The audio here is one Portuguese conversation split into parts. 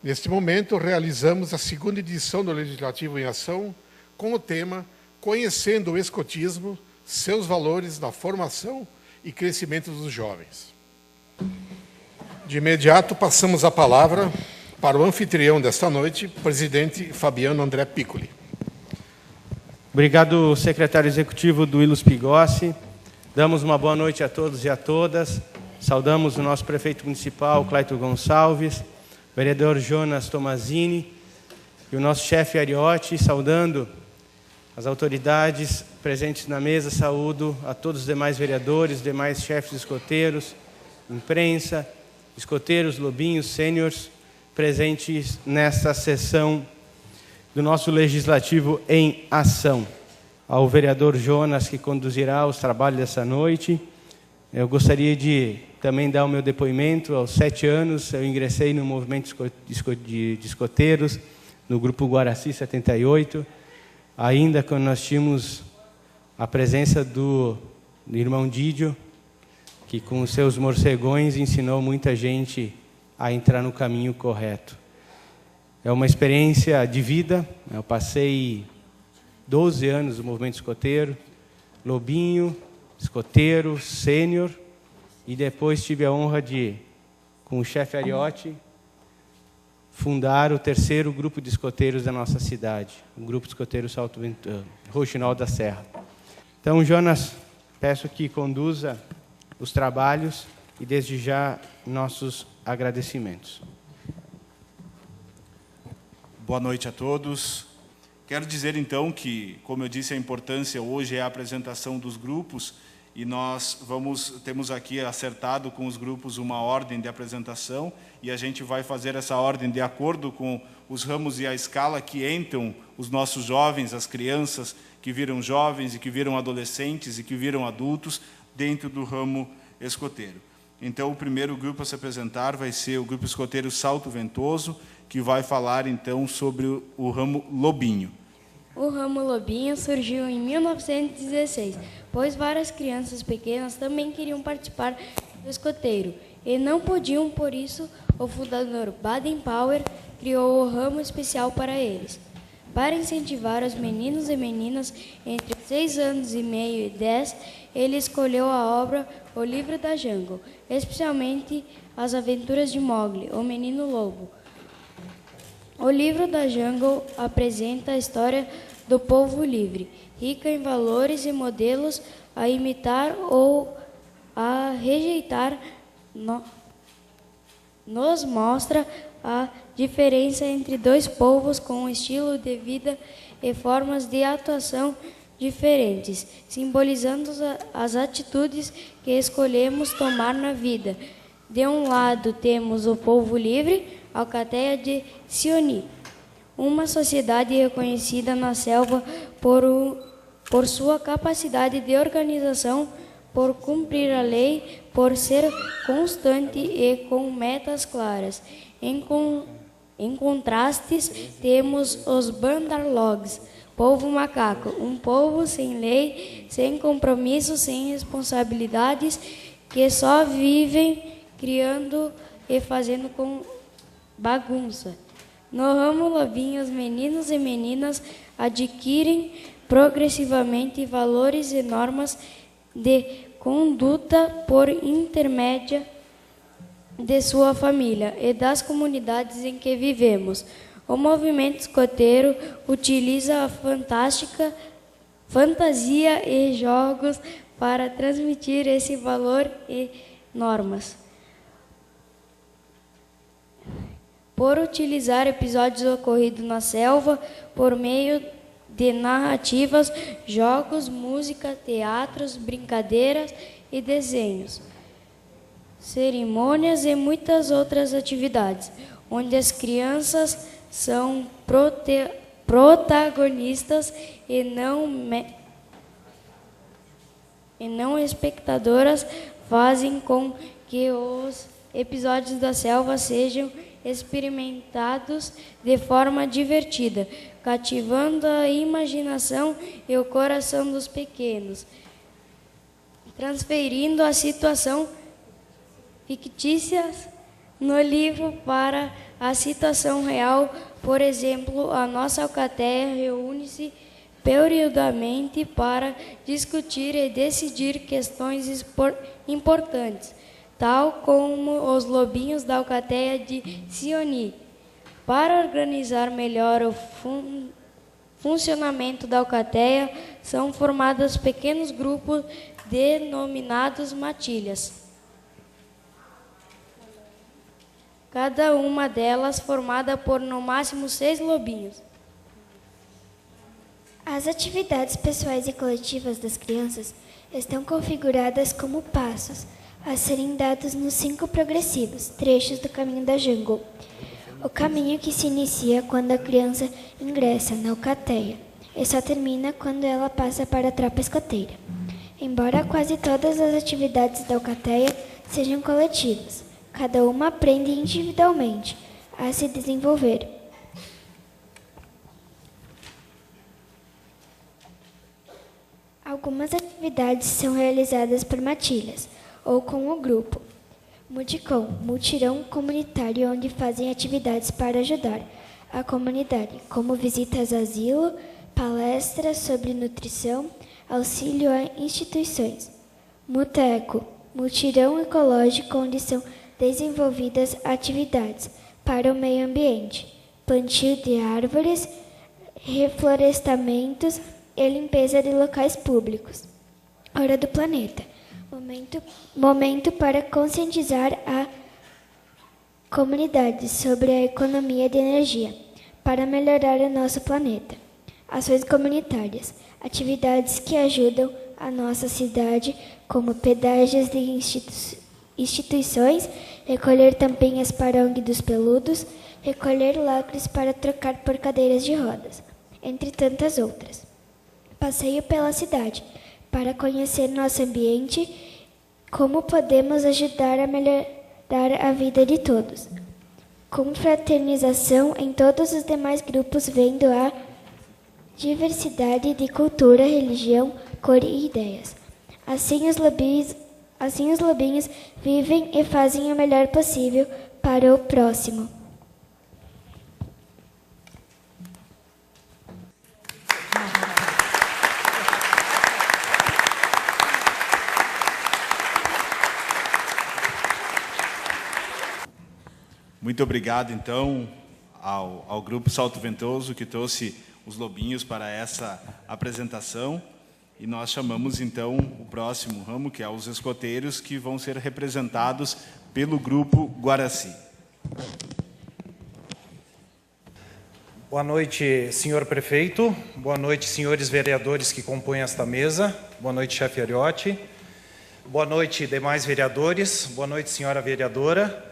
Neste momento, realizamos a segunda edição do Legislativo em Ação, com o tema Conhecendo o Escotismo, seus valores na formação e crescimento dos jovens. De imediato, passamos a palavra para o anfitrião desta noite, presidente Fabiano André Piccoli. Obrigado, secretário executivo do Ilus Pigossi. Damos uma boa noite a todos e a todas. Saudamos o nosso prefeito municipal, Clayton Gonçalves, vereador Jonas Tomazini e o nosso chefe Ariotti, saudando as autoridades presentes na mesa. Saúdo a todos os demais vereadores, demais chefes escoteiros, imprensa, escoteiros, lobinhos, sêniors, presentes nesta sessão do nosso Legislativo em Ação. Ao vereador Jonas, que conduzirá os trabalhos dessa noite, eu gostaria de também dar o meu depoimento. Aos 7 anos, eu ingressei no movimento de escoteiros, no Grupo Guaraci 78, ainda quando nós tínhamos a presença do irmão Didio, que com os seus morcegões ensinou muita gente a entrar no caminho correto. É uma experiência de vida. Eu passei 12 anos no movimento escoteiro, lobinho, escoteiro, sênior, e depois tive a honra de, com o chefe Ariotti, fundar o 3º grupo de escoteiros da nossa cidade, o Grupo de Escoteiros Rouxinol da Serra. Então, Jonas, peço que conduza os trabalhos e, desde já, nossos agradecimentos. Boa noite a todos. Quero dizer, então, que, como eu disse, a importância hoje é a apresentação dos grupos, e nós temos aqui acertado com os grupos uma ordem de apresentação, e a gente vai fazer essa ordem de acordo com os ramos e a escala que entram os nossos jovens, as crianças que viram jovens e que viram adolescentes e que viram adultos dentro do ramo escoteiro. Então, o primeiro grupo a se apresentar vai ser o Grupo Escoteiro Salto Ventoso, que vai falar, então, sobre o ramo Lobinho. O ramo Lobinho surgiu em 1916, pois várias crianças pequenas também queriam participar do escoteiro e não podiam, por isso, o fundador Baden Powell criou o ramo especial para eles. Para incentivar os meninos e meninas entre 6 anos e meio e 10, ele escolheu a obra O Livro da Jungle, especialmente As Aventuras de Mowgli, o Menino Lobo. O Livro da Jungle apresenta a história do povo livre, rica em valores e modelos a imitar ou a rejeitar. Nos mostra a diferença entre dois povos com um estilo de vida e formas de atuação diferentes, simbolizando as atitudes que escolhemos tomar na vida. De um lado temos o povo livre, Alcateia de Sioni, uma sociedade reconhecida na selva por sua capacidade de organização, por cumprir a lei, por ser constante e com metas claras. Em contrastes, temos os Bandarlogs, povo macaco, um povo sem lei, sem compromisso, sem responsabilidades, que só vivem criando e fazendo com bagunça. No ramo Lobinho, os meninos e meninas adquirem progressivamente valores e normas de conduta por intermédio de sua família e das comunidades em que vivemos. O movimento escoteiro utiliza a fantasia e jogos para transmitir esse valor e normas. Por utilizar episódios ocorridos na selva, por meio de narrativas, jogos, música, teatros, brincadeiras e desenhos, cerimônias e muitas outras atividades, onde as crianças são protagonistas e não espectadoras, fazem com que os episódios da selva sejam experimentados de forma divertida, cativando a imaginação e o coração dos pequenos, transferindo a situação fictícias no livro para a situação real. Por exemplo, a nossa alcateia reúne-se periodicamente para discutir e decidir questões importantes, tal como os lobinhos da alcateia de Sioni. Para organizar melhor o funcionamento da alcateia, são formados pequenos grupos denominados matilhas. Cada uma delas formada por no máximo 6 lobinhos. As atividades pessoais e coletivas das crianças estão configuradas como passos a serem dados nos 5 progressivos trechos do caminho da Jungle. O caminho que se inicia quando a criança ingressa na alcateia e só termina quando ela passa para a tropa escoteira. Embora quase todas as atividades da alcateia sejam coletivas, cada uma aprende individualmente a se desenvolver. Algumas atividades são realizadas por matilhas ou com o grupo. Muticom, mutirão comunitário, onde fazem atividades para ajudar a comunidade, como visitas a asilo, palestras sobre nutrição, auxílio a instituições. Muteco, mutirão ecológico, onde são desenvolvidas atividades para o meio ambiente, plantio de árvores, reflorestamentos e limpeza de locais públicos. Hora do planeta. Momento para conscientizar a comunidade sobre a economia de energia, para melhorar o nosso planeta. Ações comunitárias. Atividades que ajudam a nossa cidade, como pedágios de instituições, recolher tampinhas para a ONG dos Peludos, recolher lacres para trocar por cadeiras de rodas, entre tantas outras. Passeio pela cidade, para conhecer nosso ambiente, como podemos ajudar a melhorar a vida de todos. Confraternização em todos os demais grupos, vendo a diversidade de cultura, religião, cor e ideias. Assim os lobinhos vivem e fazem o melhor possível para o próximo. Muito obrigado, então, ao Grupo Salto Ventoso, que trouxe os lobinhos para essa apresentação. E nós chamamos, então, o próximo ramo, que é os escoteiros, que vão ser representados pelo Grupo Guaraci. Boa noite, senhor prefeito. Boa noite, senhores vereadores que compõem esta mesa. Boa noite, chefe Ariotti. Boa noite, demais vereadores. Boa noite, senhora vereadora.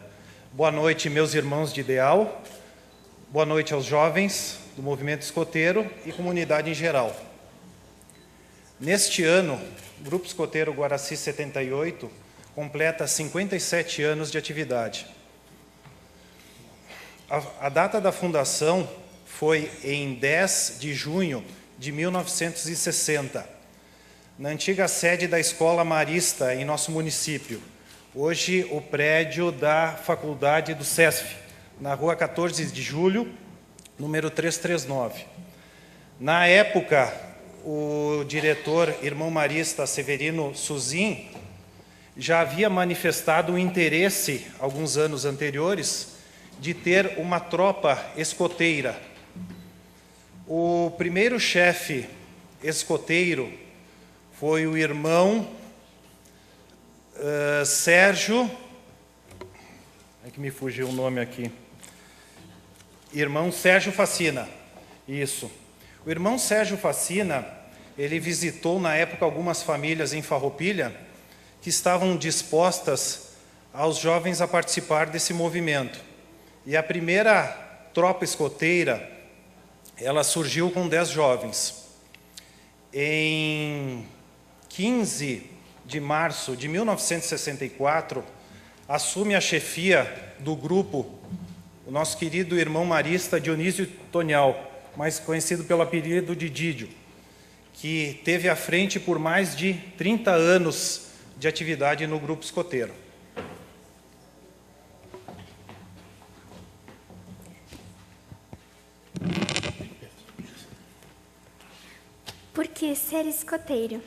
Boa noite, meus irmãos de ideal. Boa noite aos jovens do movimento escoteiro e comunidade em geral. Neste ano, o Grupo Escoteiro Guaraci 78 completa 57 anos de atividade. A data da fundação foi em 10 de junho de 1960, na antiga sede da Escola Marista, em nosso município. Hoje, o prédio da Faculdade do SESF, na rua 14 de julho, número 339. Na época, o diretor, irmão marista Severino Suzin, já havia manifestado o interesse, alguns anos anteriores, de ter uma tropa escoteira. O primeiro chefe escoteiro foi o irmão Sérgio, é que me fugiu o nome aqui, irmão Sérgio Facina, isso. O irmão Sérgio Facina, ele visitou na época algumas famílias em Farroupilha que estavam dispostas aos jovens a participar desse movimento. E a primeira tropa escoteira, ela surgiu com 10 jovens. Em 15 de março de 1964, assume a chefia do grupo o nosso querido irmão marista Dionísio Tonial, mais conhecido pelo apelido de Didio, que teve à frente por mais de 30 anos de atividade no grupo escoteiro. que ser escoteiro?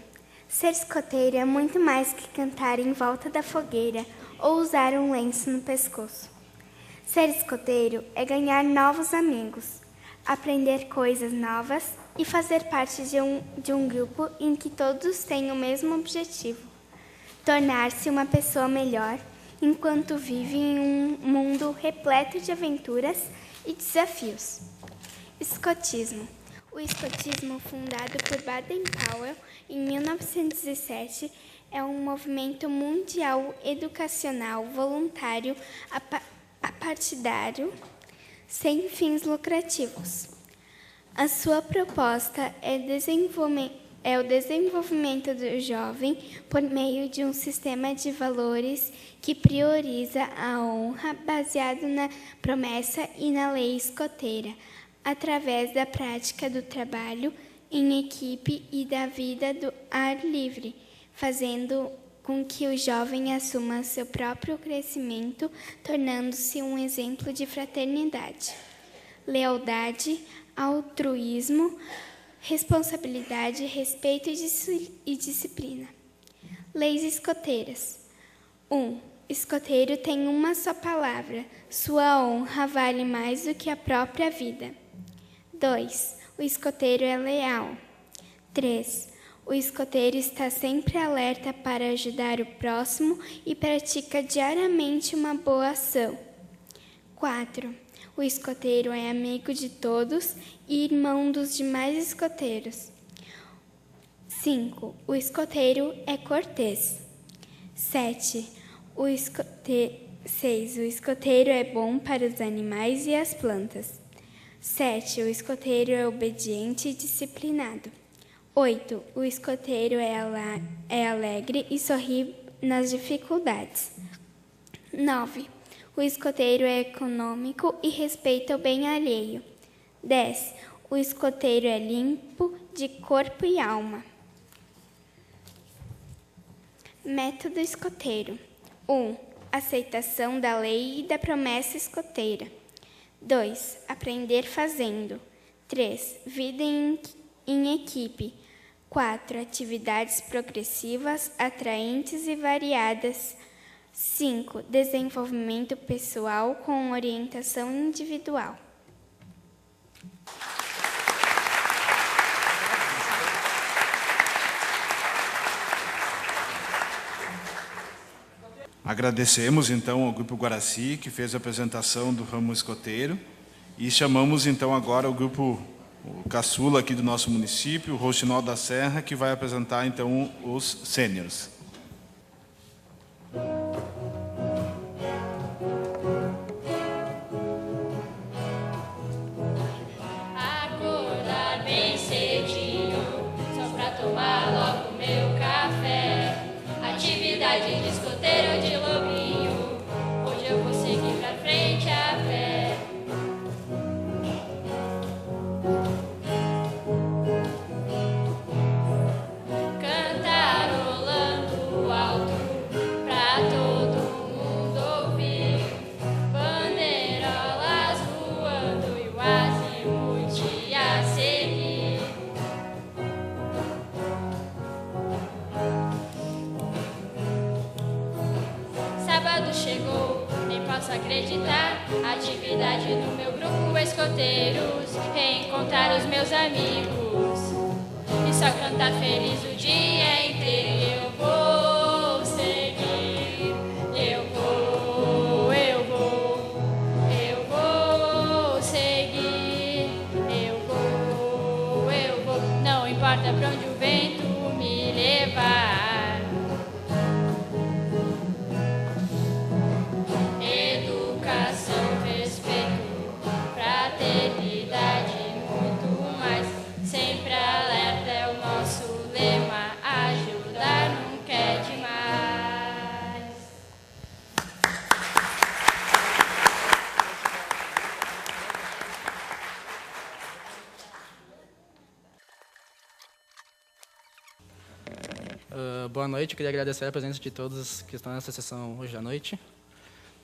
Ser escoteiro é muito mais que cantar em volta da fogueira ou usar um lenço no pescoço. Ser escoteiro é ganhar novos amigos, aprender coisas novas e fazer parte de um grupo em que todos têm o mesmo objetivo: tornar-se uma pessoa melhor enquanto vive em um mundo repleto de aventuras e desafios. Escotismo. O escotismo, fundado por Baden-Powell em 1907, é um movimento mundial educacional voluntário apartidário sem fins lucrativos. A sua proposta é o desenvolvimento do jovem por meio de um sistema de valores que prioriza a honra baseado na promessa e na lei escoteira, através da prática do trabalho em equipe e da vida do ar livre, fazendo com que o jovem assuma seu próprio crescimento, tornando-se um exemplo de fraternidade, lealdade, altruísmo, responsabilidade, respeito e disciplina. Leis escoteiras. 1. Escoteiro tem uma só palavra. Sua honra vale mais do que a própria vida. 2. O escoteiro é leal. 3. O escoteiro está sempre alerta para ajudar o próximo e pratica diariamente uma boa ação. 4. O escoteiro é amigo de todos e irmão dos demais escoteiros. 5. O escoteiro é cortês. 6. O escoteiro é bom para os animais e as plantas. 7. O escoteiro é obediente e disciplinado. 8. O escoteiro é alegre e sorri nas dificuldades. 9. O escoteiro é econômico e respeita o bem alheio. 10. O escoteiro é limpo de corpo e alma. Método escoteiro. 1. Aceitação da lei e da promessa escoteira. 2. Aprender fazendo. 3. Vida em equipe. 4. Atividades progressivas, atraentes e variadas. 5. Desenvolvimento pessoal com orientação individual. Agradecemos, então, ao Grupo Guaraci, que fez a apresentação do ramo escoteiro, e chamamos, então, agora o Grupo Caçula aqui do nosso município, o Rouxinol da Serra, que vai apresentar, então, os sêniores. Acordar bem cedinho, só pra tomar logo meu café. Atividade de escoteiro de lobinho, hoje eu vou seguir pra frente a pé. Cantarolando alto pra todo mundo ouvir, bandeirolas voando e o azimuth a seguir. Sábado chegou, nem posso acreditar. Atividade do meu grupo escoteiros, reencontrar os meus amigos e só cantar feliz o dia inteiro. Eu vou seguir, eu vou seguir, eu vou. Não importa pra onde o vento me levar. Educação, respeito, fraternidade, muito mais. Sempre alerta é o nosso lema. Ajudar nunca é demais. Boa noite, eu queria agradecer a presença de todos que estão nessa sessão hoje à noite.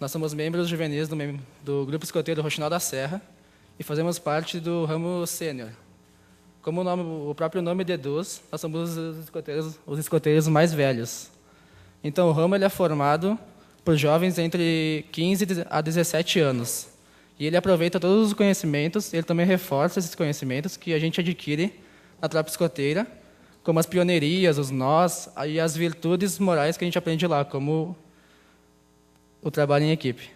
Nós somos membros juvenis do Grupo Escoteiro Rouxinol da Serra e fazemos parte do ramo sênior. Como o próprio nome deduz, nós somos os escoteiros mais velhos. Então, o ramo ele é formado por jovens entre 15 a 17 anos. E ele aproveita todos os conhecimentos, ele também reforça esses conhecimentos que a gente adquire na tropa escoteira, como as pioneirias, os nós e as virtudes morais que a gente aprende lá, como o trabalho em equipe,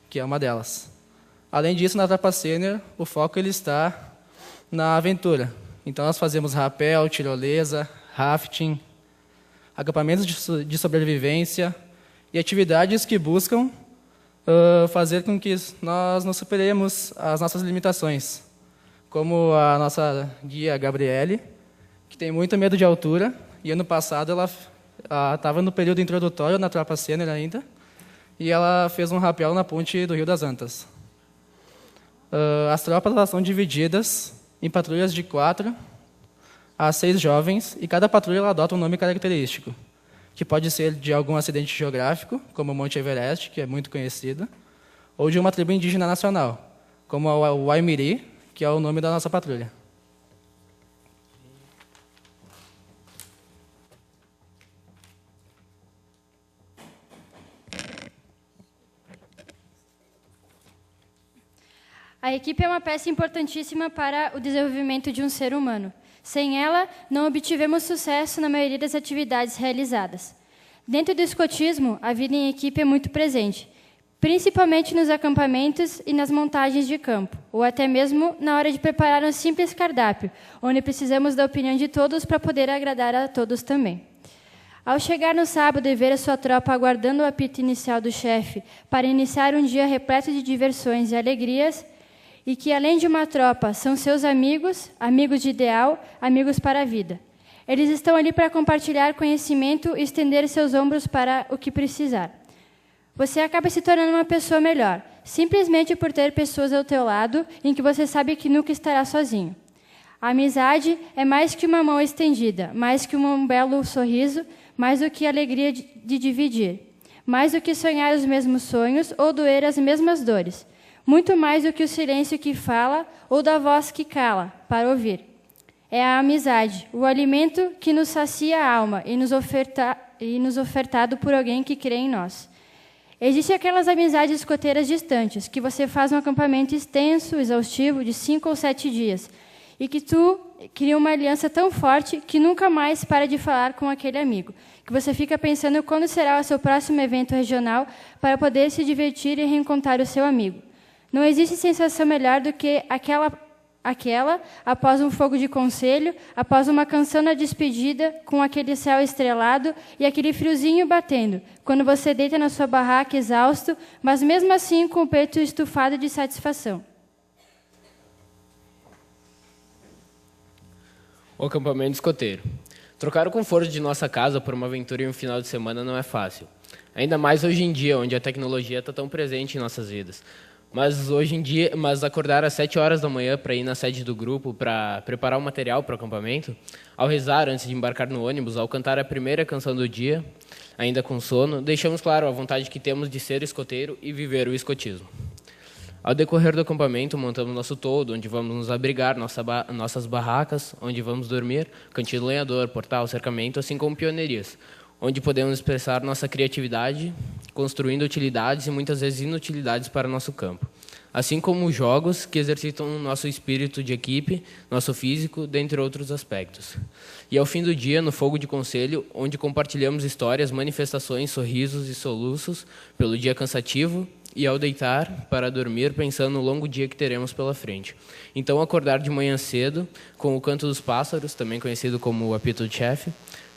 que é uma delas. Além disso, na tropa sênior, o foco ele está na aventura. Então, nós fazemos rapel, tirolesa, rafting, acampamentos de sobrevivência e atividades que buscam fazer com que nós não superemos as nossas limitações, como a nossa guia Gabriele, que tem muito medo de altura, e ano passado ela estava no período introdutório na tropa sênior ainda, e ela fez um rapel na ponte do Rio das Antas. As tropas elas são divididas em patrulhas de 4 a 6 jovens, e cada patrulha ela adota um nome característico, que pode ser de algum acidente geográfico, como o Monte Everest, que é muito conhecido, ou de uma tribo indígena nacional, como o Waimiri, que é o nome da nossa patrulha. A equipe é uma peça importantíssima para o desenvolvimento de um ser humano. Sem ela, não obtivemos sucesso na maioria das atividades realizadas. Dentro do escotismo, a vida em equipe é muito presente, principalmente nos acampamentos e nas montagens de campo, ou até mesmo na hora de preparar um simples cardápio, onde precisamos da opinião de todos para poder agradar a todos também. Ao chegar no sábado e ver a sua tropa aguardando o apito inicial do chefe para iniciar um dia repleto de diversões e alegrias, e que, além de uma tropa, são seus amigos, amigos de ideal, amigos para a vida. Eles estão ali para compartilhar conhecimento e estender seus ombros para o que precisar. Você acaba se tornando uma pessoa melhor, simplesmente por ter pessoas ao teu lado em que você sabe que nunca estará sozinho. A amizade é mais que uma mão estendida, mais que um belo sorriso, mais do que a alegria de dividir, mais do que sonhar os mesmos sonhos ou doer as mesmas dores. Muito mais do que o silêncio que fala ou da voz que cala, para ouvir. É a amizade, o alimento que nos sacia a alma e nos ofertado por alguém que crê em nós. Existem aquelas amizades escoteiras distantes, que você faz um acampamento extenso, exaustivo, de 5 ou 7 dias, e que tu cria uma aliança tão forte que nunca mais para de falar com aquele amigo, que você fica pensando quando será o seu próximo evento regional para poder se divertir e reencontrar o seu amigo. Não existe sensação melhor do que aquela, após um fogo de conselho, após uma canção na despedida, com aquele céu estrelado e aquele friozinho batendo, quando você deita na sua barraca exausto, mas mesmo assim com o peito estufado de satisfação. O acampamento escoteiro. Trocar o conforto de nossa casa por uma aventura em um final de semana não é fácil. Ainda mais hoje em dia, onde a tecnologia está tão presente em nossas vidas. Mas acordar às 7 horas da manhã para ir na sede do grupo para preparar o material para o acampamento, ao rezar antes de embarcar no ônibus, ao cantar a primeira canção do dia, ainda com sono, deixamos claro a vontade que temos de ser escoteiro e viver o escotismo. Ao decorrer do acampamento, montamos nosso toldo, onde vamos nos abrigar, nossas barracas, onde vamos dormir, cantinho lenhador, portal, cercamento, assim como pioneirias, onde podemos expressar nossa criatividade, construindo utilidades e muitas vezes inutilidades para nosso campo. Assim como jogos que exercitam nosso espírito de equipe, nosso físico, dentre outros aspectos. E ao fim do dia, no fogo de conselho, onde compartilhamos histórias, manifestações, sorrisos e soluços pelo dia cansativo, e ao deitar para dormir, pensando no longo dia que teremos pela frente. Então, acordar de manhã cedo, com o canto dos pássaros, também conhecido como o apito do chefe,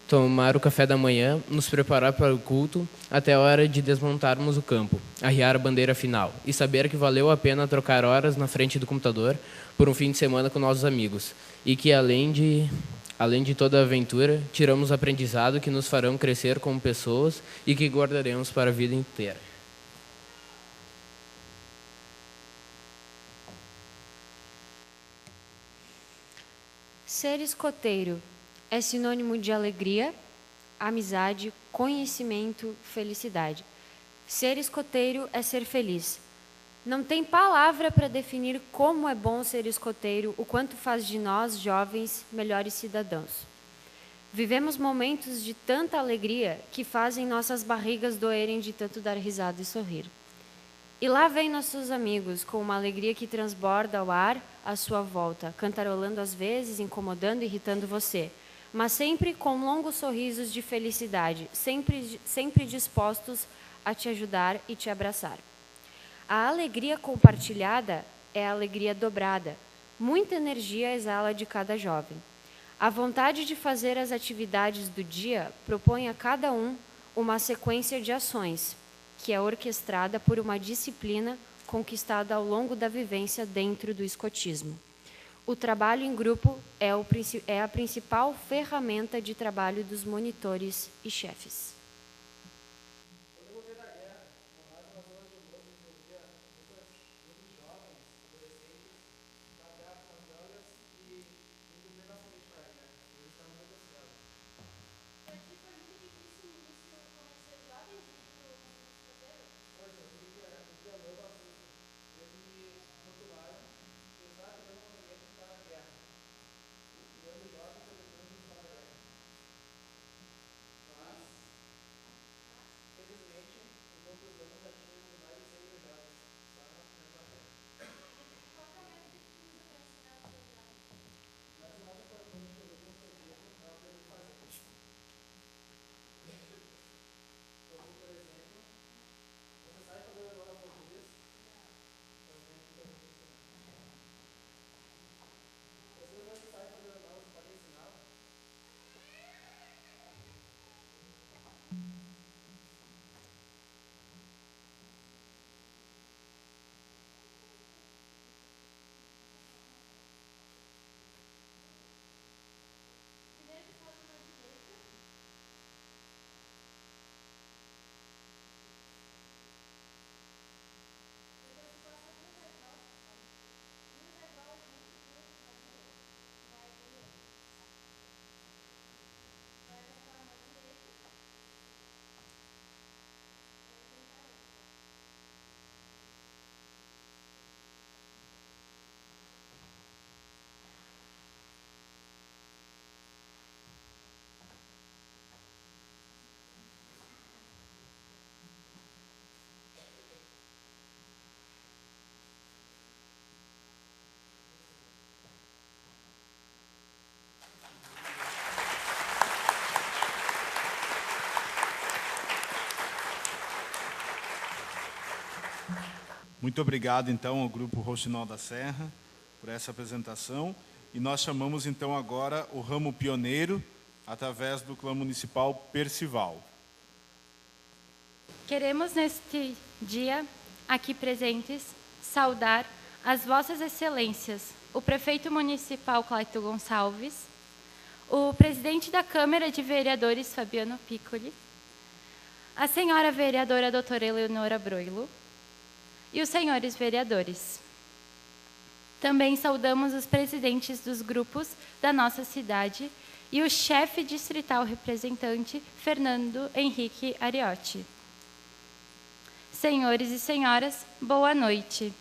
tomar o café da manhã, nos preparar para o culto, até a hora de desmontarmos o campo, arriar a bandeira final, e saber que valeu a pena trocar horas na frente do computador por um fim de semana com nossos amigos, e que, além de toda a aventura, tiramos aprendizado que nos farão crescer como pessoas e que guardaremos para a vida inteira. Ser escoteiro é sinônimo de alegria, amizade, conhecimento, felicidade. Ser escoteiro é ser feliz. Não tem palavra para definir como é bom ser escoteiro, o quanto faz de nós, jovens, melhores cidadãos. Vivemos momentos de tanta alegria que fazem nossas barrigas doerem de tanto dar risada e sorrir. E lá vem nossos amigos, com uma alegria que transborda ao ar à sua volta, cantarolando às vezes, incomodando e irritando você, mas sempre com longos sorrisos de felicidade, sempre dispostos a te ajudar e te abraçar. A alegria compartilhada é a alegria dobrada. Muita energia exala de cada jovem. A vontade de fazer as atividades do dia propõe a cada um uma sequência de ações, que é orquestrada por uma disciplina conquistada ao longo da vivência dentro do escotismo. O trabalho em grupo é a principal ferramenta de trabalho dos monitores e chefes. Muito obrigado, então, ao Grupo Rouxinol da Serra por essa apresentação. E nós chamamos, então, agora o ramo pioneiro, através do clã municipal Percival. Queremos, neste dia, aqui presentes, saudar as vossas excelências, o prefeito municipal Clayton Gonçalves, o presidente da Câmara de Vereadores Fabiano Piccoli, a senhora vereadora doutora Eleonora Broilo, e os senhores vereadores. Também saudamos os presidentes dos grupos da nossa cidade e o chefe distrital representante, Fernando Henrique Ariotti. Senhores e senhoras, boa noite.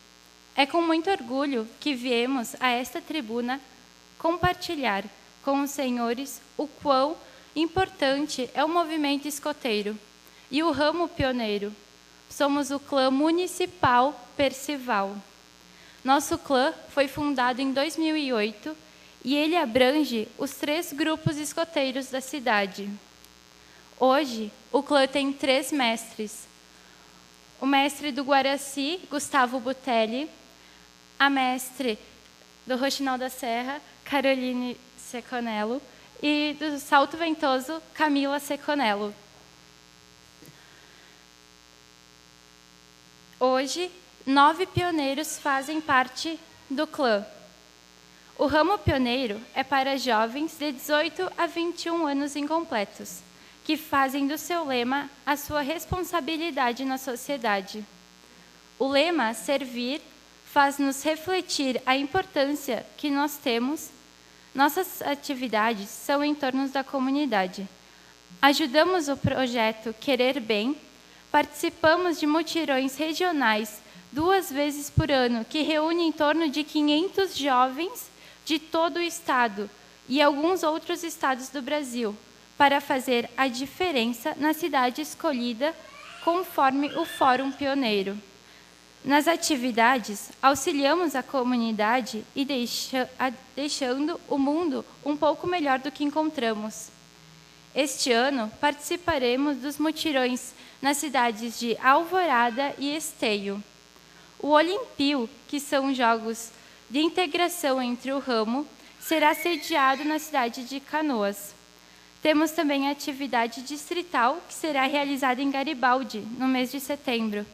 É com muito orgulho que viemos a esta tribuna compartilhar com os senhores o quão importante é o movimento escoteiro e o ramo pioneiro. Somos o clã municipal Percival. Nosso clã foi fundado em 2008 e ele abrange os 3 grupos escoteiros da cidade. Hoje, o clã tem 3 mestres. O mestre do Guaraci, Gustavo Butelli, a mestre do Rouxinol da Serra, Caroline Seconello, e do Salto Ventoso, Camila Seconello. Hoje, 9 pioneiros fazem parte do clã. O ramo pioneiro é para jovens de 18 a 21 anos incompletos, que fazem do seu lema a sua responsabilidade na sociedade. O lema servir faz-nos refletir a importância que nós temos. Nossas atividades são em torno da comunidade. Ajudamos o projeto Querer Bem, participamos de mutirões regionais 2 vezes por ano, que reúne em torno de 500 jovens de todo o estado e alguns outros estados do Brasil, para fazer a diferença na cidade escolhida conforme o Fórum Pioneiro. Nas atividades, auxiliamos a comunidade e deixando o mundo um pouco melhor do que encontramos. Este ano, participaremos dos mutirões nas cidades de Alvorada e Esteio. O Olimpío, que são jogos de integração entre o ramo, será sediado na cidade de Canoas. Temos também a atividade distrital, que será realizada em Garibaldi, no mês de setembro.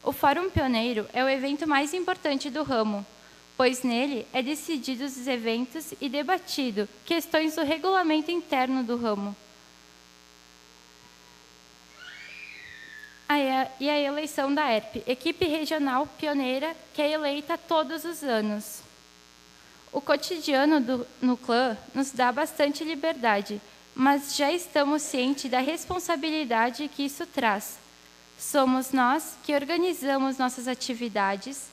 O Fórum Pioneiro é o evento mais importante do ramo, pois nele é decididos os eventos e debatido questões do regulamento interno do ramo. E a eleição da ERP, Equipe Regional Pioneira, que é eleita todos os anos. O cotidiano no clã nos dá bastante liberdade, mas já estamos cientes da responsabilidade que isso traz. Somos nós que organizamos nossas atividades.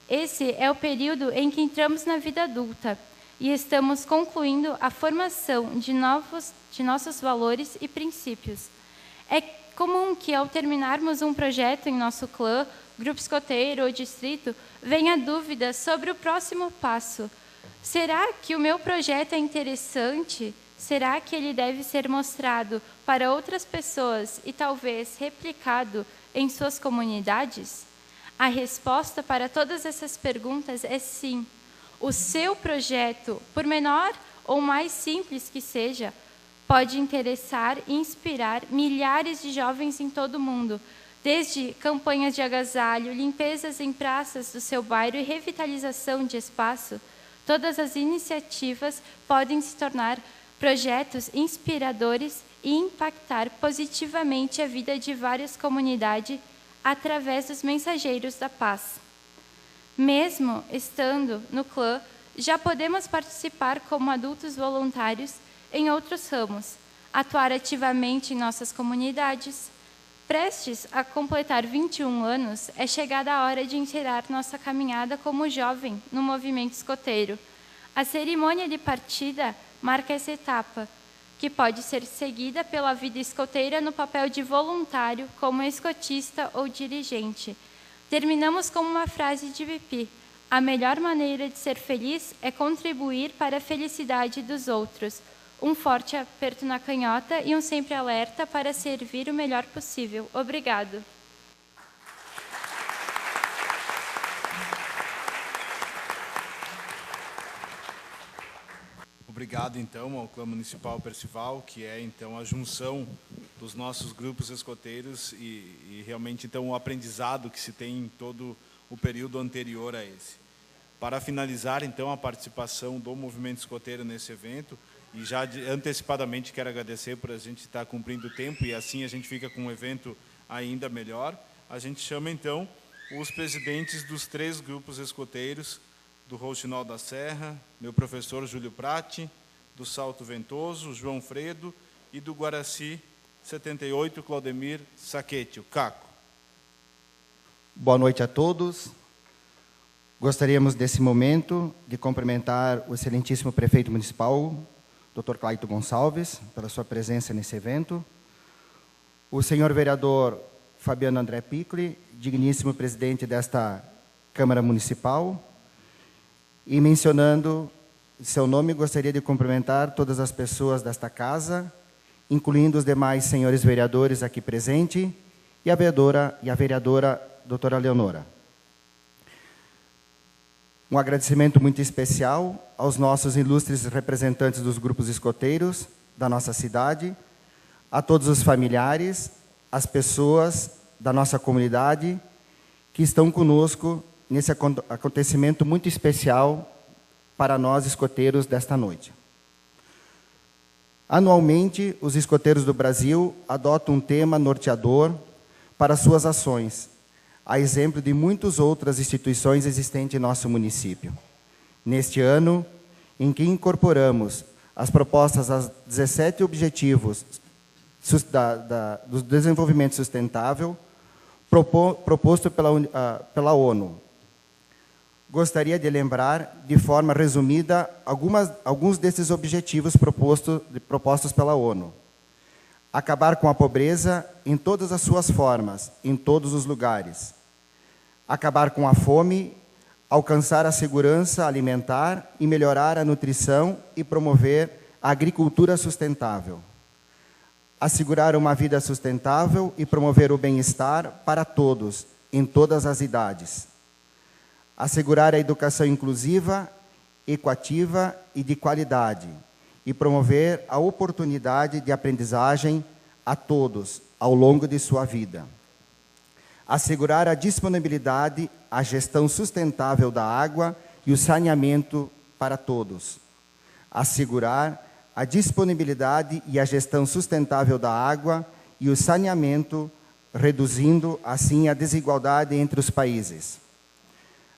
Esse é o período em que entramos na vida adulta e estamos concluindo a formação de nossos valores e princípios. É comum que, ao terminarmos um projeto em nosso clã, grupo escoteiro ou distrito, venha dúvida sobre o próximo passo. Será que o meu projeto é interessante? Será que ele deve ser mostrado para outras pessoas e talvez replicado em suas comunidades? A resposta para todas essas perguntas é sim. O seu projeto, por menor ou mais simples que seja, pode interessar e inspirar milhares de jovens em todo o mundo, desde campanhas de agasalho, limpezas em praças do seu bairro e revitalização de espaço. Todas as iniciativas podem se tornar projetos inspiradores e impactar positivamente a vida de várias comunidades através dos mensageiros da paz. Mesmo estando no clã, já podemos participar como adultos voluntários em outros ramos, atuar ativamente em nossas comunidades. Prestes a completar 21 anos, é chegada a hora de encerrar nossa caminhada como jovem no movimento escoteiro. A cerimônia de partida marca essa etapa, que pode ser seguida pela vida escoteira no papel de voluntário, como escotista ou dirigente. Terminamos com uma frase de Bipi: a melhor maneira de ser feliz é contribuir para a felicidade dos outros. Um forte aperto na canhota e um sempre alerta para servir o melhor possível. Obrigado. Obrigado, então, ao Clã Municipal Percival, que é, então, a junção dos nossos grupos escoteiros e realmente, então, o aprendizado que se tem em todo o período anterior a esse. Para finalizar, então, a participação do movimento escoteiro nesse evento, e já antecipadamente quero agradecer por a gente estar cumprindo o tempo e assim a gente fica com um evento ainda melhor. A gente chama, então, os presidentes dos 3 grupos escoteiros, do Rouxinol da Serra, meu professor Júlio Prati, do Salto Ventoso, João Fredo, e do Guaraci 78, Claudemir Saquete, o Caco. Boa noite a todos. Gostaríamos, desse momento, de cumprimentar o excelentíssimo prefeito municipal, Dr. Clayton Gonçalves, pela sua presença nesse evento, o senhor vereador Fabiano André Piccoli, digníssimo presidente desta Câmara Municipal, e mencionando seu nome, gostaria de cumprimentar todas as pessoas desta casa, incluindo os demais senhores vereadores aqui presentes, e a vereadora doutora Leonora. Um agradecimento muito especial aos nossos ilustres representantes dos grupos escoteiros da nossa cidade, a todos os familiares, as pessoas da nossa comunidade que estão conosco nesse acontecimento muito especial para nós escoteiros desta noite. Anualmente, os escoteiros do Brasil adotam um tema norteador para suas ações, a exemplo de muitas outras instituições existentes em nosso município. Neste ano, em que incorporamos as propostas aos 17 Objetivos do Desenvolvimento Sustentável, proposto pela ONU, gostaria de lembrar, de forma resumida, alguns desses objetivos propostos pela ONU. Acabar com a pobreza em todas as suas formas, em todos os lugares. Acabar com a fome, alcançar a segurança alimentar e melhorar a nutrição e promover a agricultura sustentável. Assegurar uma vida sustentável e promover o bem-estar para todos, em todas as idades. Assegurar a educação inclusiva, equitativa e de qualidade, e promover a oportunidade de aprendizagem a todos, ao longo de sua vida. Assegurar a disponibilidade, a gestão sustentável da água e o saneamento para todos. Assegurar a disponibilidade e a gestão sustentável da água e o saneamento, reduzindo, assim, a desigualdade entre os países.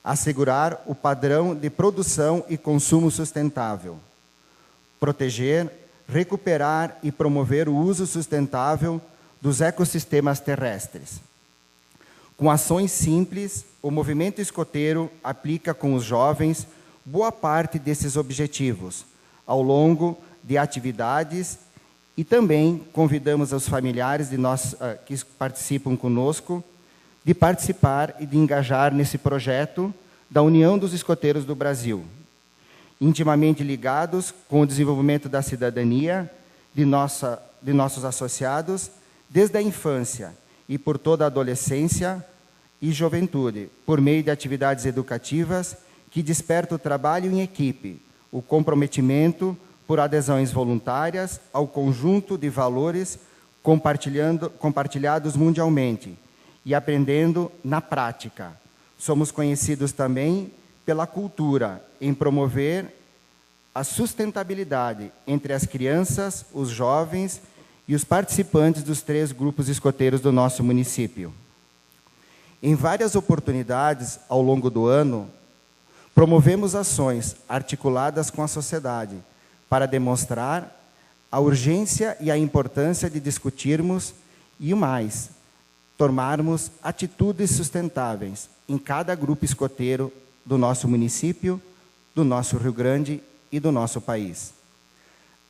Assegurar o padrão de produção e consumo sustentável. Proteger, recuperar e promover o uso sustentável dos ecossistemas terrestres. Com ações simples, o movimento escoteiro aplica com os jovens boa parte desses objetivos, ao longo de atividades, e também convidamos os familiares de nós que participam conosco de participar e de engajar nesse projeto da União dos Escoteiros do Brasil, intimamente ligados com o desenvolvimento da cidadania de nossos associados desde a infância e por toda a adolescência e juventude, por meio de atividades educativas que despertam o trabalho em equipe, o comprometimento por adesões voluntárias ao conjunto de valores compartilhados mundialmente e aprendendo na prática. Somos conhecidos também pela cultura em promover a sustentabilidade entre as crianças, os jovens e os participantes dos 3 grupos escoteiros do nosso município. Em várias oportunidades ao longo do ano, promovemos ações articuladas com a sociedade para demonstrar a urgência e a importância de discutirmos e mais, tomarmos atitudes sustentáveis em cada grupo escoteiro do nosso município, do nosso Rio Grande e do nosso país.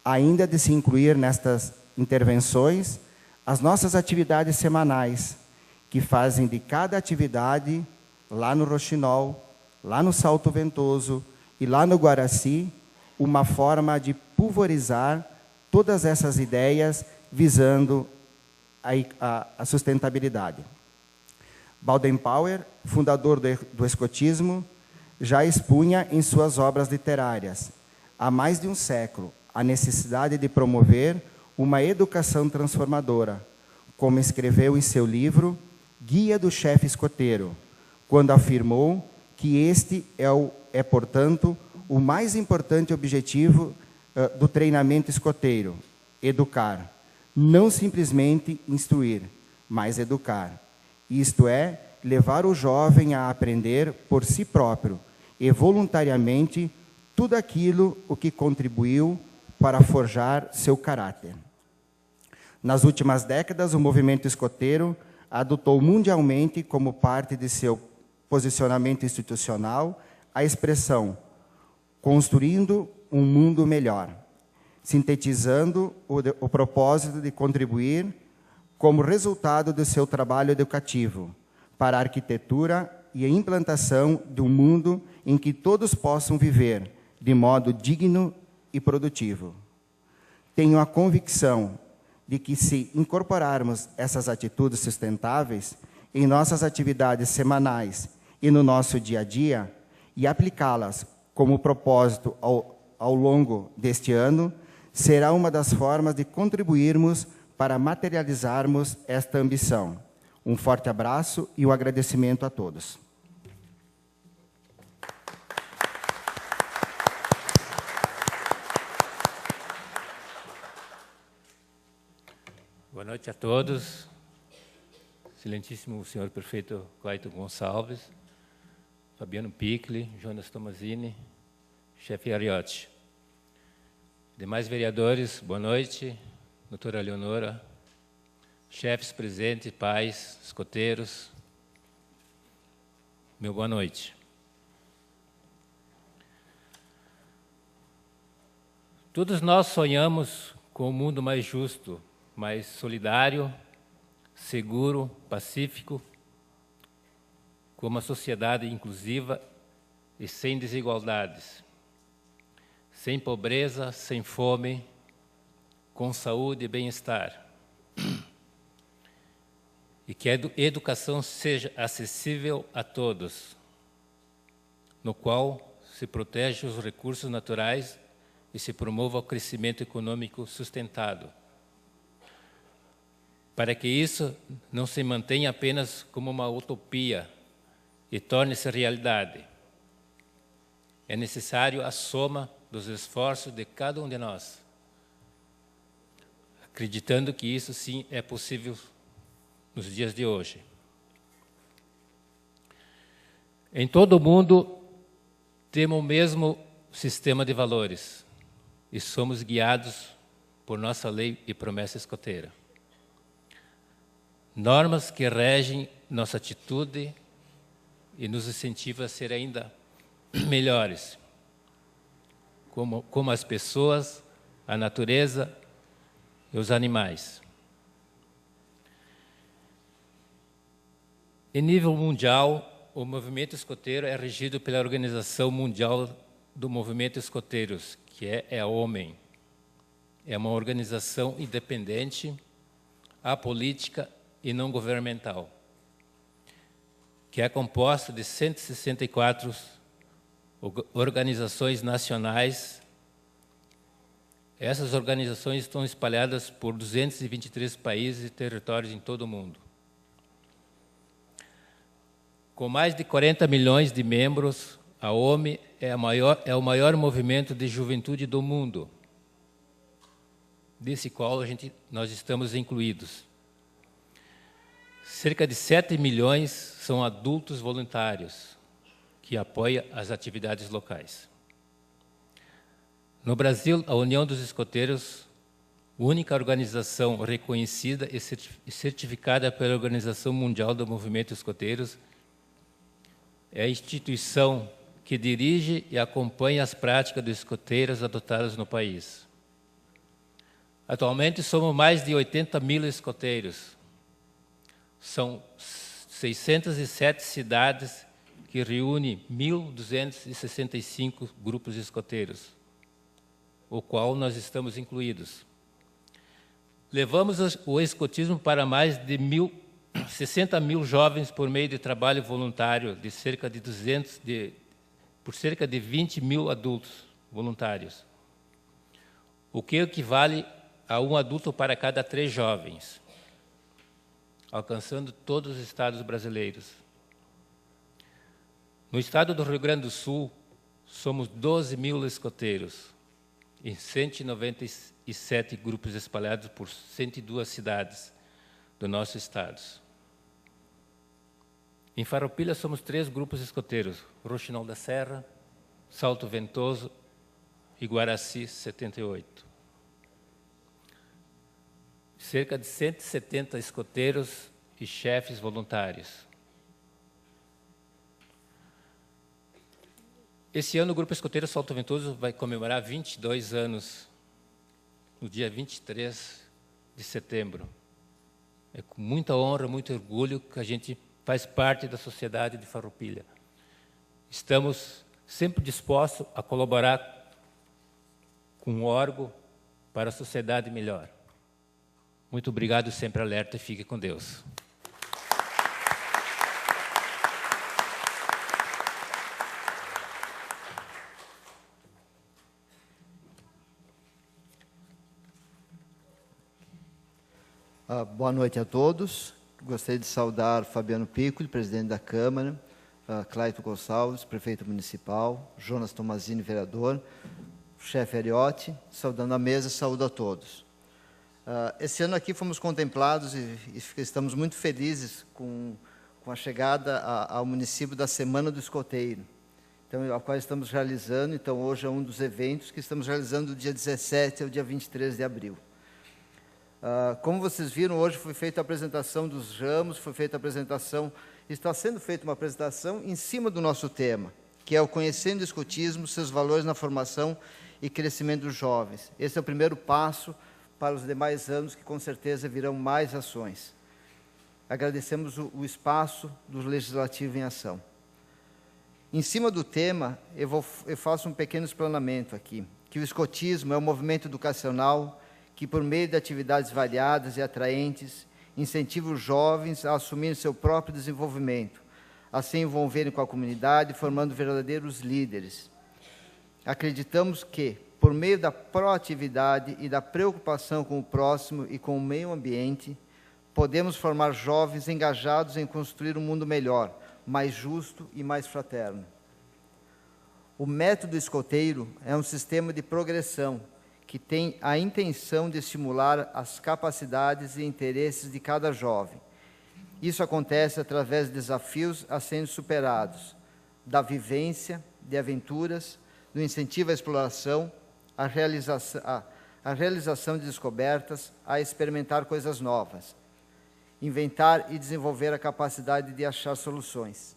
Ainda de se incluir nestas intervenções as nossas atividades semanais, que fazem de cada atividade, lá no Roxinol, lá no Salto Ventoso e lá no Guaraci, uma forma de pulverizar todas essas ideias visando a sustentabilidade. Baden-Powell, fundador do escotismo, já expunha em suas obras literárias, há mais de um século, a necessidade de promover uma educação transformadora, como escreveu em seu livro Guia do Chefe Escoteiro, quando afirmou que este é, portanto, o mais importante objetivo do treinamento escoteiro, educar. Não simplesmente instruir, mas educar. Isto é, levar o jovem a aprender por si próprio e voluntariamente tudo aquilo o que contribuiu para forjar seu caráter. Nas últimas décadas, o movimento escoteiro adotou mundialmente como parte de seu posicionamento institucional a expressão construindo um mundo melhor, sintetizando o propósito de contribuir como resultado do seu trabalho educativo para a arquitetura e a implantação de um mundo em que todos possam viver de modo digno e produtivo. Tenho a convicção de que, se incorporarmos essas atitudes sustentáveis em nossas atividades semanais e no nosso dia a dia, e aplicá-las como propósito ao longo deste ano, será uma das formas de contribuirmos para materializarmos esta ambição. Um forte abraço e um agradecimento a todos. Boa noite a todos. Excelentíssimo senhor prefeito Clayton Gonçalves, Fabiano Piccoli, Jonas Tomazini, chefe Ariotti. Demais vereadores, boa noite. Doutora Leonora, chefes presentes, pais, escoteiros, meu boa noite. Todos nós sonhamos com um mundo mais justo, mais solidário, seguro, pacífico, com uma sociedade inclusiva e sem desigualdades, sem pobreza, sem fome, com saúde e bem-estar. E que a educação seja acessível a todos, no qual se proteja os recursos naturais e se promova o crescimento econômico sustentado. Para que isso não se mantenha apenas como uma utopia e torne-se realidade, é necessário a soma dos esforços de cada um de nós, acreditando que isso sim é possível nos dias de hoje. Em todo o mundo, temos o mesmo sistema de valores e somos guiados por nossa lei e promessa escoteira. Normas que regem nossa atitude e nos incentivam a ser ainda melhores, como as pessoas, a natureza e os animais. Em nível mundial, o movimento escoteiro é regido pela Organização Mundial do Movimento Escoteiros, que é a OMEN. É uma organização independente, apolítica e não governamental, que é composta de 164 organizações nacionais. Essas organizações estão espalhadas por 223 países e territórios em todo o mundo. Com mais de 40 milhões de membros, a OMI é o maior movimento de juventude do mundo, desse qual nós estamos incluídos. Cerca de 7 milhões são adultos voluntários que apoiam as atividades locais. No Brasil, a União dos Escoteiros, única organização reconhecida e certificada pela Organização Mundial do Movimento Escoteiros, é a instituição que dirige e acompanha as práticas dos escoteiros adotadas no país. Atualmente, somos mais de 80 mil escoteiros. São 607 cidades que reúnem 1.265 grupos escoteiros, o qual nós estamos incluídos. Levamos o escotismo para mais de 60 mil jovens por meio de trabalho voluntário de cerca de por cerca de 20 mil adultos voluntários, o que equivale a um adulto para cada 3 jovens, alcançando todos os estados brasileiros. No estado do Rio Grande do Sul, somos 12 mil escoteiros, em 197 grupos espalhados por 102 cidades do nosso estado. Em Farroupilha, somos 3 grupos escoteiros: Roxinol da Serra, Salto Ventoso e Guaraci 78. Cerca de 170 escoteiros e chefes voluntários. Esse ano, o Grupo Escoteiro Salto Ventoso vai comemorar 22 anos, no dia 23 de setembro. É com muita honra, muito orgulho que a gente faz parte da sociedade de Farroupilha. Estamos sempre dispostos a colaborar com o órgão para a sociedade melhor. Muito obrigado, sempre alerta e fique com Deus. Boa noite a todos. Gostaria de saudar Fabiano Piccoli, presidente da Câmara, Clayton Gonçalves, prefeito municipal, Jonas Tomazini, vereador, chefe Ariotti, saudando a mesa, saúdo a todos. Esse ano aqui fomos contemplados e estamos muito felizes com a chegada ao município da Semana do Escoteiro, então, a qual estamos realizando. Então, hoje é um dos eventos que estamos realizando do dia 17 ao dia 23 de abril. Como vocês viram, hoje foi feita a apresentação dos ramos, está sendo feita uma apresentação em cima do nosso tema, que é o Conhecendo o Escotismo, seus valores na formação e crescimento dos jovens. Esse é o primeiro passo para os demais anos, que com certeza virão mais ações. Agradecemos o espaço do Legislativo em Ação. Em cima do tema, eu faço um pequeno explanamento aqui, que o escotismo é um movimento educacional que, por meio de atividades variadas e atraentes, incentiva os jovens a assumirem seu próprio desenvolvimento, a se envolverem com a comunidade, formando verdadeiros líderes. Acreditamos que, por meio da proatividade e da preocupação com o próximo e com o meio ambiente, podemos formar jovens engajados em construir um mundo melhor, mais justo e mais fraterno. O método escoteiro é um sistema de progressão que tem a intenção de estimular as capacidades e interesses de cada jovem. Isso acontece através de desafios a serem superados, da vivência, de aventuras, do incentivo à exploração, a realização de descobertas, a experimentar coisas novas, inventar e desenvolver a capacidade de achar soluções,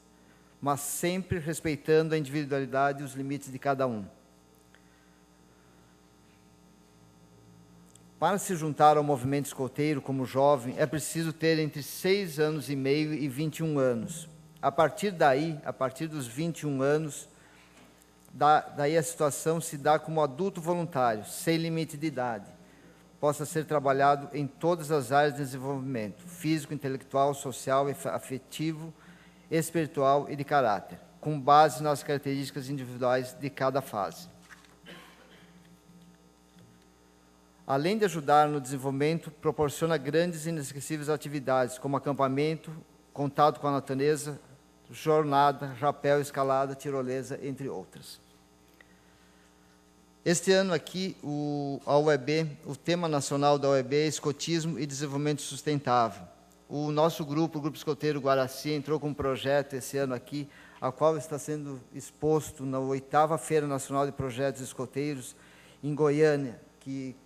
mas sempre respeitando a individualidade e os limites de cada um. Para se juntar ao movimento escoteiro como jovem, é preciso ter entre 6 anos e meio e 21 anos. A partir daí, a partir dos 21 anos, daí a situação se dá como adulto voluntário, sem limite de idade. Possa ser trabalhado em todas as áreas de desenvolvimento, físico, intelectual, social, afetivo, espiritual e de caráter, com base nas características individuais de cada fase. Além de ajudar no desenvolvimento, proporciona grandes e inesquecíveis atividades, como acampamento, contato com a natureza, jornada, rapel, escalada, tirolesa, entre outras. Este ano aqui, a UEB, o tema nacional da UEB é Escotismo e Desenvolvimento Sustentável. O nosso grupo, o Grupo Escoteiro Guaraci, entrou com um projeto esse ano aqui, a qual está sendo exposto na 8ª Feira Nacional de Projetos Escoteiros, em Goiânia, que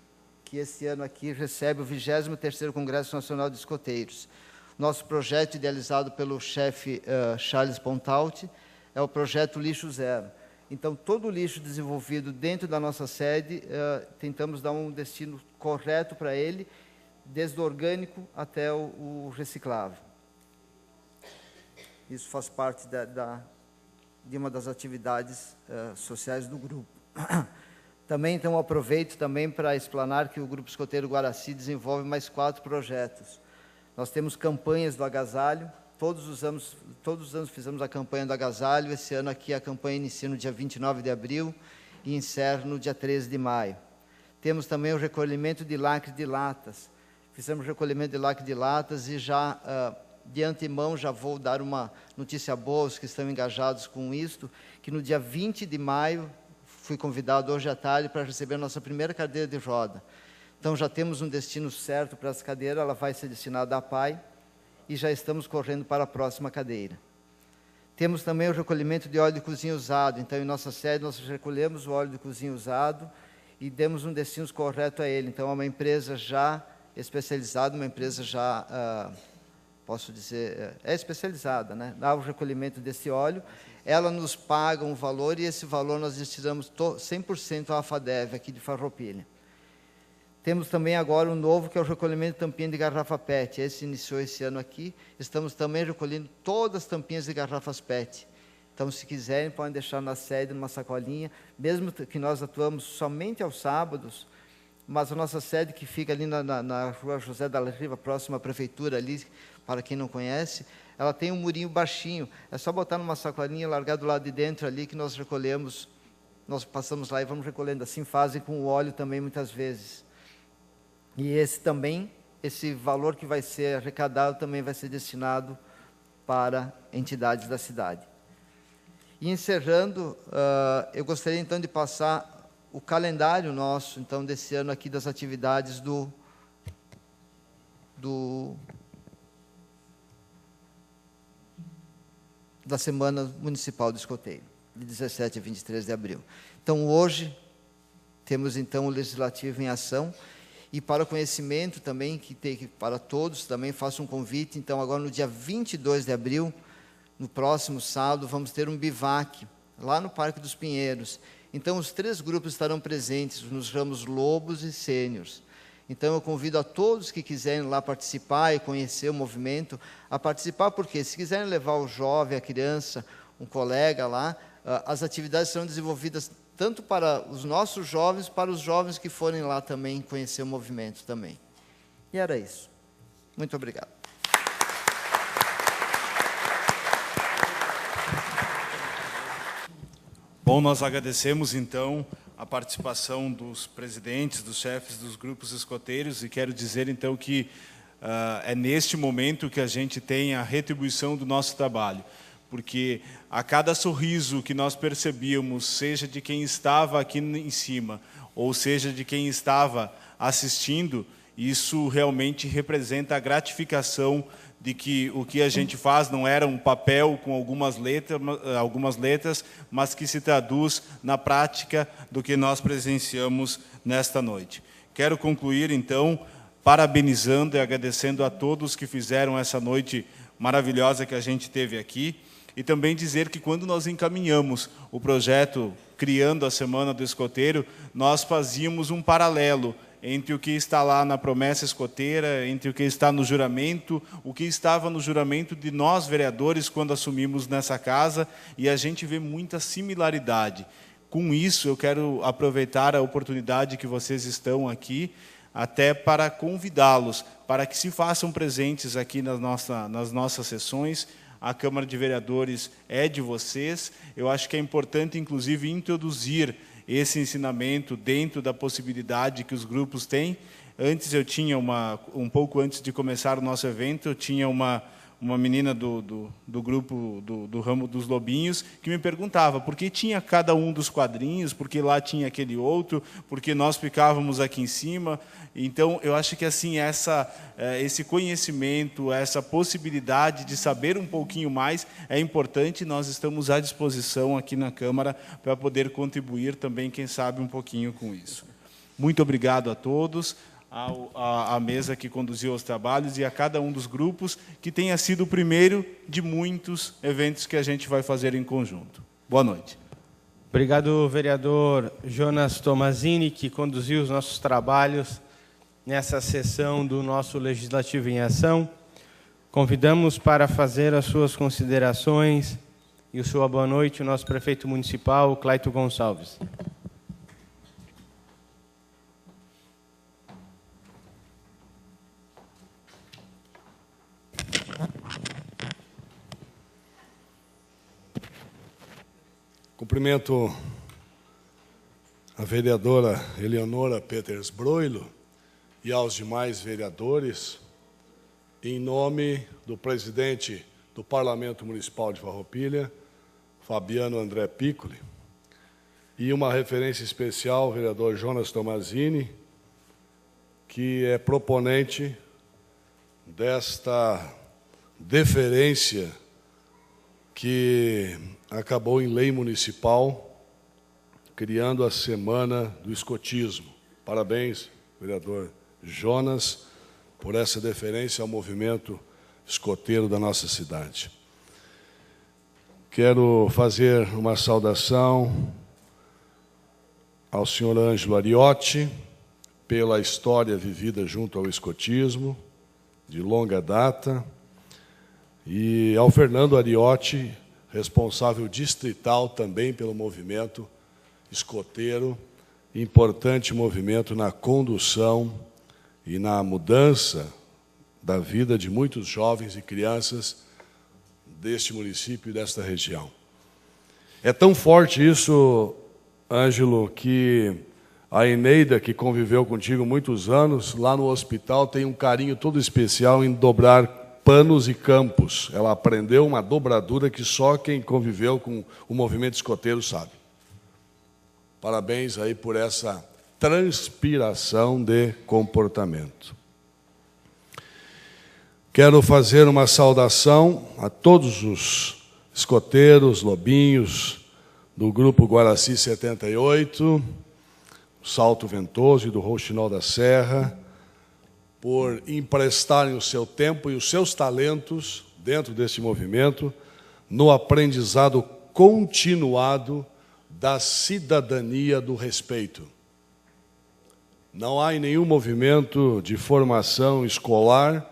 esse ano aqui recebe o 23º Congresso Nacional de Escoteiros. Nosso projeto, idealizado pelo chefe Charles Pontaut, é o projeto Lixo Zero. Então, todo o lixo desenvolvido dentro da nossa sede, tentamos dar um destino correto para ele, desde o orgânico até o reciclável. Isso faz parte de uma das atividades sociais do grupo. Também, então, aproveito também para explanar que o Grupo Escoteiro Guaraci desenvolve mais 4 projetos. Nós temos campanhas do agasalho, todos os anos fizemos a campanha do agasalho, esse ano aqui a campanha inicia no dia 29 de abril e encerra no dia 13 de maio. Temos também o recolhimento de lacre de latas. Fizemos recolhimento de lacre de latas e já, de antemão, já vou dar uma notícia boa aos que estão engajados com isto, que no dia 20 de maio, fui convidado hoje à tarde para receber a nossa primeira cadeira de roda. Então, já temos um destino certo para essa cadeira, ela vai ser destinada à PAI, e já estamos correndo para a próxima cadeira. Temos também o recolhimento de óleo de cozinha usado. Então, em nossa sede, nós recolhemos o óleo de cozinha usado e demos um destino correto a ele. Então, é uma empresa já especializada, uma empresa já, posso dizer, é especializada, né? Dá o recolhimento desse óleo, ela nos paga um valor e esse valor nós destinamos 100% à FADEV, aqui de Farroupilha. Temos também agora um novo, que é o recolhimento de tampinha de garrafa PET. Esse iniciou esse ano aqui. Estamos também recolhendo todas as tampinhas de garrafas PET. Então, se quiserem, podem deixar na sede, numa sacolinha, mesmo que nós atuamos somente aos sábados, mas a nossa sede, que fica ali na Rua José da Riva, próxima à prefeitura ali, para quem não conhece, ela tem um murinho baixinho. É só botar numa sacolinha, largar do lado de dentro ali, que nós recolhemos, nós passamos lá e vamos recolhendo. Assim fazem com o óleo também, muitas vezes. E esse valor que vai ser arrecadado também vai ser destinado para entidades da cidade. E encerrando, eu gostaria então de passar o calendário nosso, então, desse ano aqui, das atividades da Semana Municipal do Escoteiro, de 17 a 23 de abril. Então, hoje, temos então o Legislativo em Ação. E para o conhecimento também, para todos, também faço um convite. Então, agora no dia 22 de abril, no próximo sábado, vamos ter um bivac lá no Parque dos Pinheiros. Então, os 3 grupos estarão presentes nos ramos lobos e sêniors. Então, eu convido a todos que quiserem lá participar e conhecer o movimento, a participar, porque se quiserem levar o jovem, a criança, um colega lá, as atividades serão desenvolvidas tanto para os nossos jovens, para os jovens que forem lá também conhecer o movimento também. E era isso. Muito obrigado. Bom, nós agradecemos, então, a participação dos presidentes, dos chefes dos grupos escoteiros, e quero dizer, então, que é neste momento que a gente tem a retribuição do nosso trabalho, porque a cada sorriso que nós percebíamos, seja de quem estava aqui em cima, ou seja de quem estava assistindo, isso realmente representa a gratificação de que o que a gente faz não era um papel com algumas letras, mas que se traduz na prática do que nós presenciamos nesta noite. Quero concluir, então, parabenizando e agradecendo a todos que fizeram essa noite maravilhosa que a gente teve aqui, e também dizer que quando nós encaminhamos o projeto Criando a Semana do Escoteiro, nós fazíamos um paralelo entre o que está lá na promessa escoteira, entre o que está no juramento, o que estava no juramento de nós, vereadores, quando assumimos nessa casa, e a gente vê muita similaridade. Com isso, eu quero aproveitar a oportunidade que vocês estão aqui, até para convidá-los, para que se façam presentes aqui nas nossas sessões. A Câmara de Vereadores é de vocês. Eu acho que é importante, inclusive, introduzir esse ensinamento dentro da possibilidade que os grupos têm. Antes eu tinha um pouco antes de começar o nosso evento, eu tinha uma menina do grupo do ramo dos lobinhos que me perguntava por que tinha cada um dos quadrinhos, por que lá tinha aquele outro, por que nós ficávamos aqui em cima. Então, eu acho que assim esse conhecimento, essa possibilidade de saber um pouquinho mais é importante. Nós estamos à disposição aqui na Câmara para poder contribuir também, quem sabe, um pouquinho com isso. Muito obrigado a todos. À mesa que conduziu os trabalhos e a cada um dos grupos, que tenha sido o primeiro de muitos eventos que a gente vai fazer em conjunto. Boa noite. Obrigado, vereador Jonas Tomazini, que conduziu os nossos trabalhos nessa sessão do nosso Legislativo em Ação. Convidamos para fazer as suas considerações e a sua boa noite o nosso prefeito municipal, Clayton Gonçalves. Cumprimento a vereadora Eleonora Peters Broilo e aos demais vereadores, em nome do presidente do Parlamento Municipal de Farroupilha, Fabiano André Piccoli, e uma referência especial ao vereador Jonas Tomazini, que é proponente desta deferência que acabou em lei municipal, criando a Semana do Escotismo. Parabéns, vereador Jonas, por essa deferência ao movimento escoteiro da nossa cidade. Quero fazer uma saudação ao senhor Ângelo Ariotti, pela história vivida junto ao escotismo, de longa data, e ao Fernando Ariotti, responsável distrital também pelo movimento escoteiro, importante movimento na condução e na mudança da vida de muitos jovens e crianças deste município e desta região. É tão forte isso, Ângelo, que a Eneida, que conviveu contigo muitos anos, lá no hospital tem um carinho todo especial em dobrar panos e campos. Ela aprendeu uma dobradura que só quem conviveu com o movimento escoteiro sabe. Parabéns aí por essa transpiração de comportamento. Quero fazer uma saudação a todos os escoteiros, lobinhos do Grupo Guaraci 78, Salto Ventoso e do Rouxinol da Serra, por emprestarem o seu tempo e os seus talentos dentro desse movimento, no aprendizado continuado da cidadania do respeito. Não há em nenhum movimento de formação escolar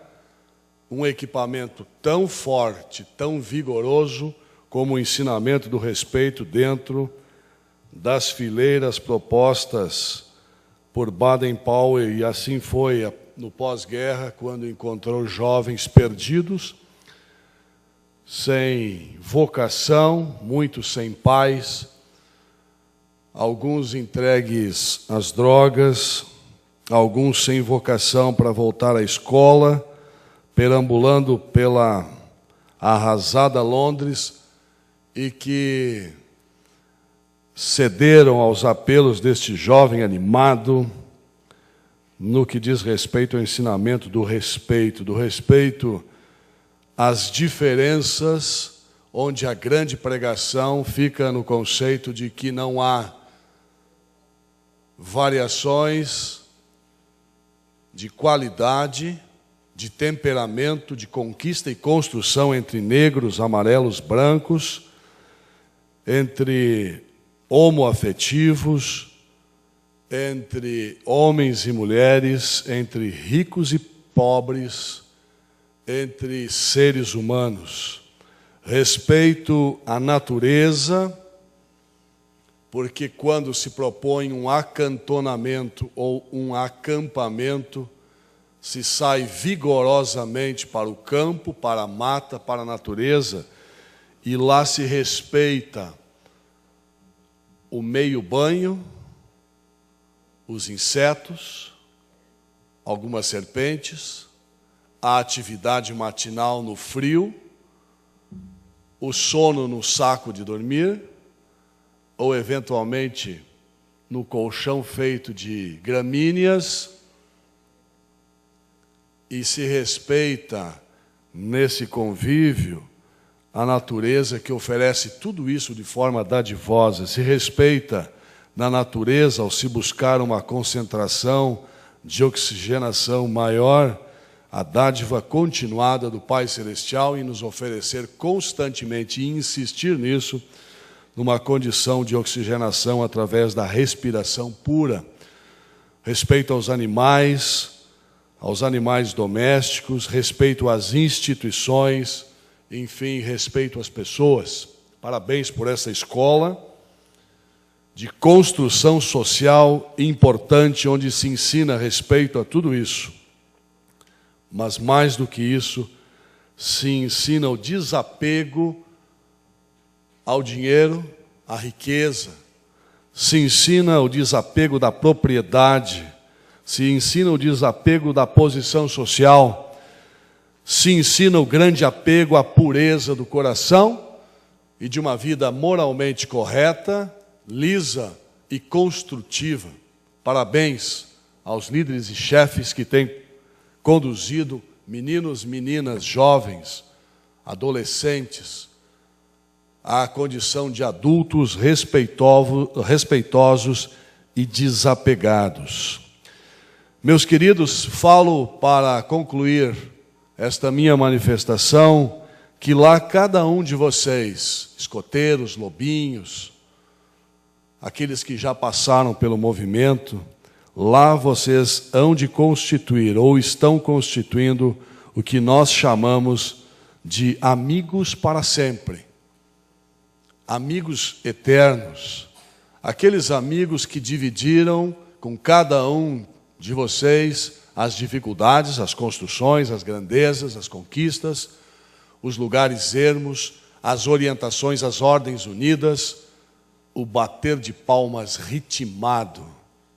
um equipamento tão forte, tão vigoroso, como o ensinamento do respeito dentro das fileiras propostas por Baden-Powell, e assim foi no pós-guerra, quando encontrou jovens perdidos, sem vocação, muitos sem pais, alguns entregues às drogas, alguns sem vocação para voltar à escola, perambulando pela arrasada Londres, e que cederam aos apelos deste jovem animado no que diz respeito ao ensinamento do respeito às diferenças, onde a grande pregação fica no conceito de que não há variações de qualidade, de temperamento, de conquista e construção entre negros, amarelos, brancos, entre homoafetivos, entre homens e mulheres, entre ricos e pobres, entre seres humanos. Respeito à natureza, porque quando se propõe um acantonamento ou um acampamento, se sai vigorosamente para o campo, para a mata, para a natureza, e lá se respeita o meio-banho, os insetos, algumas serpentes, a atividade matinal no frio, o sono no saco de dormir, ou eventualmente no colchão feito de gramíneas, e se respeita nesse convívio a natureza que oferece tudo isso de forma dadivosa, se respeita na natureza ao se buscar uma concentração de oxigenação maior, a dádiva continuada do Pai Celestial em nos oferecer constantemente, e insistir nisso, numa condição de oxigenação através da respiração pura. Respeito aos animais domésticos, respeito às instituições, enfim, respeito às pessoas. Parabéns por essa escola de construção social importante, onde se ensina respeito a tudo isso. Mas, mais do que isso, se ensina o desapego ao dinheiro, à riqueza, se ensina o desapego da propriedade, se ensina o desapego da posição social, se ensina o grande apego à pureza do coração e de uma vida moralmente correta, lisa e construtiva. Parabéns aos líderes e chefes que têm conduzido meninos, meninas, jovens, adolescentes, à condição de adultos respeitosos e desapegados. Meus queridos, falo para concluir esta minha manifestação, que lá cada um de vocês, escoteiros, lobinhos, aqueles que já passaram pelo movimento, lá vocês hão de constituir ou estão constituindo o que nós chamamos de amigos para sempre. Amigos eternos. Aqueles amigos que dividiram com cada um de vocês as dificuldades, as construções, as grandezas, as conquistas, os lugares ermos, as orientações, as ordens unidas, o bater de palmas ritmado.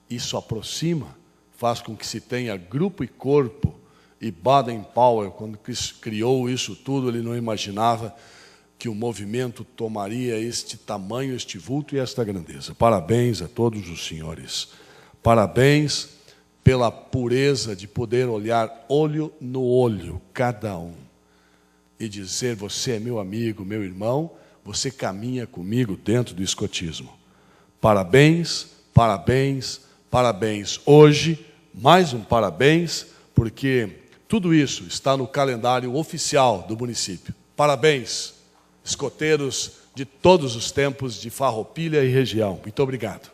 Isso aproxima, faz com que se tenha grupo e corpo. E Baden-Powell, quando criou isso tudo, ele não imaginava que o movimento tomaria este tamanho, este vulto e esta grandeza. Parabéns a todos os senhores. Parabéns pela pureza de poder olhar olho no olho, cada um, e dizer: você é meu amigo, meu irmão, você caminha comigo dentro do escotismo. Parabéns, parabéns, parabéns. Hoje, mais um parabéns, porque tudo isso está no calendário oficial do município. Parabéns, escoteiros de todos os tempos de Farroupilha e região. Muito obrigado.